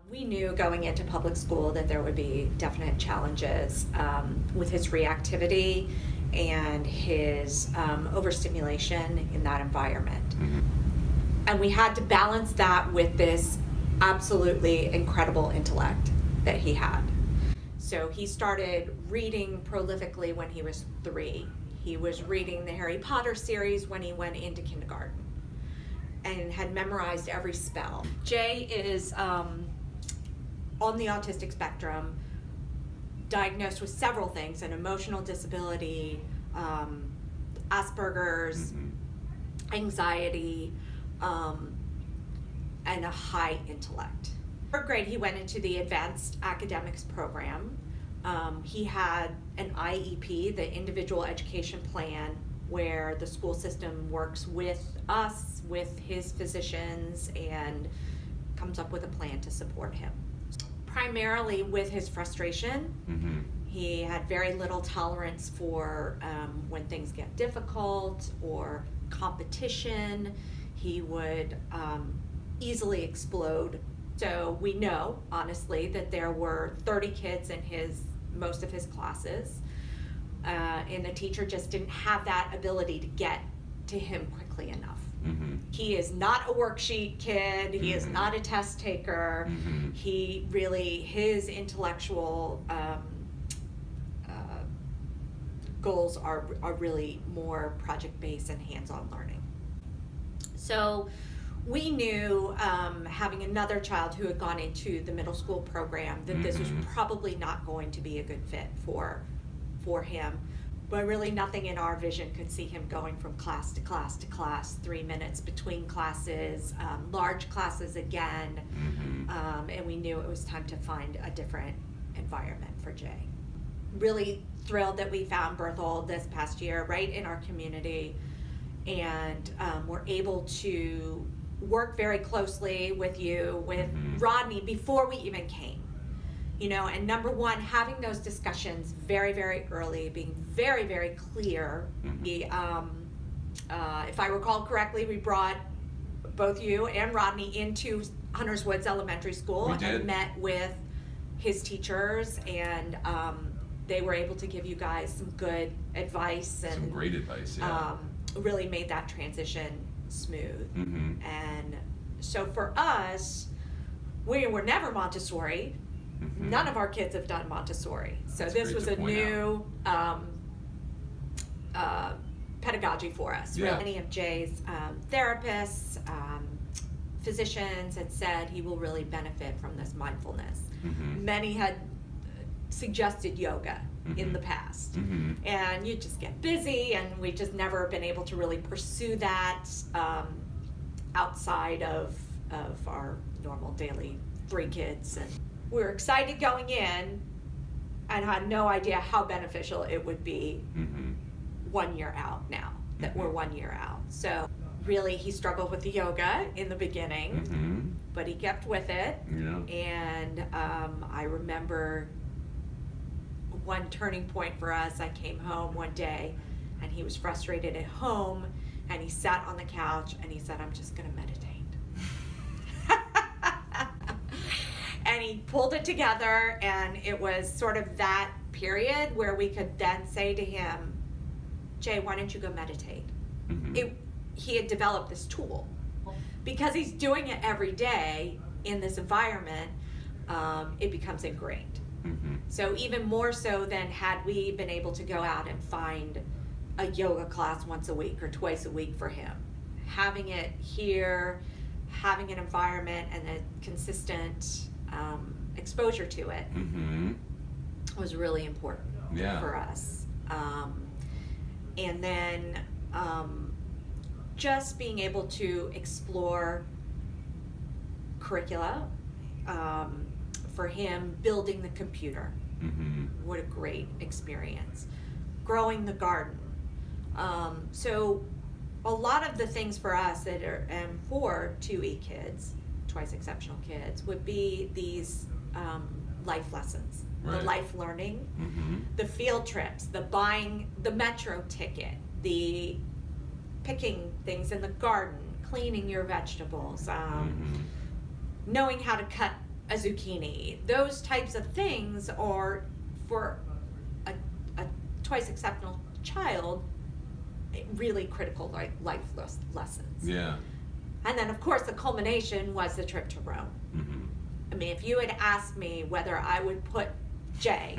We knew going into public school that there would be definite challenges with his reactivity and his overstimulation in that environment. Mm-hmm. And we had to balance that with this absolutely incredible intellect that he had. So he started reading prolifically when he was 3. He was reading the Harry Potter series when he went into kindergarten and had memorized every spell. Jay is on the autistic spectrum, diagnosed with several things: an emotional disability, Asperger's, Mm-hmm. anxiety, and a high intellect. Third grade, he went into the advanced academics program. He had an IEP, the individual education plan, where the school system works with us, with his physicians, and comes up with a plan to support him. Primarily with his frustration. Mm-hmm. He had very little tolerance for when things get difficult or competition. He would easily explode. So we know, honestly, that there were 30 kids in most of his classes, and the teacher just didn't have that ability to get to him quickly enough. Mm-hmm. He is not a worksheet kid. He is Mm-hmm. not a test taker. Mm-hmm. He really, his intellectual goals are really more project-based and hands-on learning. So we knew, having another child who had gone into the middle school program, that this was Mhm. probably not going to be a good fit for him. But really nothing in our vision could see him going from class to class to class, 3 minutes between classes, large classes again. Mm-hmm. And we knew it was time to find a different environment for Jay. Really thrilled that we found Berthold this past year right in our community, and we're able to work very closely with you, with Mhm. Rodney, before we even came. And number one, having those discussions very, very early, being very, very clear. Mhm. If I recall correctly, we brought both you and Rodney into Hunters Woods Elementary School We did. and met with his teachers, and they were able to give you guys some good advice and Some great advice, yeah. really made that transition smooth. Mm-hmm. And so for us, we were never Montessori. Mm-hmm. None of our kids have done Montessori. So That's this great was to a point new pedagogy for us. Yeah. Many of Jay's therapists, physicians had said he will really benefit from this mindfulness. Mm-hmm. Many had suggested yoga in Mhm. the past. Mm-hmm. And you just get busy, and we've just never been able to really pursue that outside of our normal daily 3 kids. And we were excited going in and had no idea how beneficial it would be Mm-hmm. 1 year out now that Mhm. we're 1 year out. So really, he struggled with the yoga in the beginning, Mm-hmm. but he kept with it. Yeah. And I remember one turning point for us. I came home one day, and he was frustrated at home, and he sat on the couch and he said, "I'm just going to meditate." And he pulled it together, and it was sort of that period where we could then say to him, "Jay, why don't you go meditate?" Mm-hmm. He had developed this tool. Because he's doing it every day in this environment, it becomes ingrained. Mm-hmm. So even more so than had we been able to go out and find a yoga class once a week or twice a week for him. Having it here, having an environment and a consistent exposure to it Mm-hmm. was really important Yeah. for us. And then just being able to explore curricula, for him, building the computer. Mm-hmm. What a great experience. Growing the garden. So a lot of the things for us that are, and for 2E kids, twice exceptional kids, would be these life lessons, Right. the life learning, Mm-hmm. the field trips, the buying the metro ticket, the picking things in the garden, cleaning your vegetables, Mm-hmm. knowing how to cut a zucchini. Those types of things are, for a twice exceptional child, really critical life lessons. Yeah. And then, of course, the culmination was the trip to Rome. Mm-hmm. I mean, if you had asked me whether I would put Jay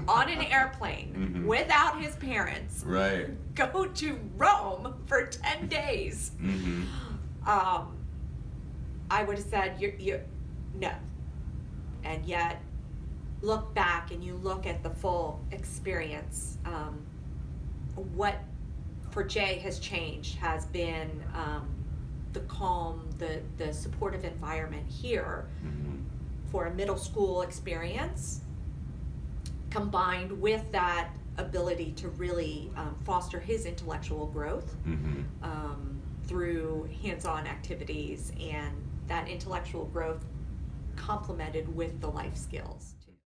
on an airplane Mm-hmm. without his parents, Right. go to Rome for 10 days, Mm-hmm. I would have said, you no. And yet, look back and you look at the full experience. What for Jay has changed has been the calm, the supportive environment here Mm-hmm. for a middle school experience, combined with that ability to really foster his intellectual growth Mm-hmm. through hands-on activities, and that intellectual growth complemented with the life skills.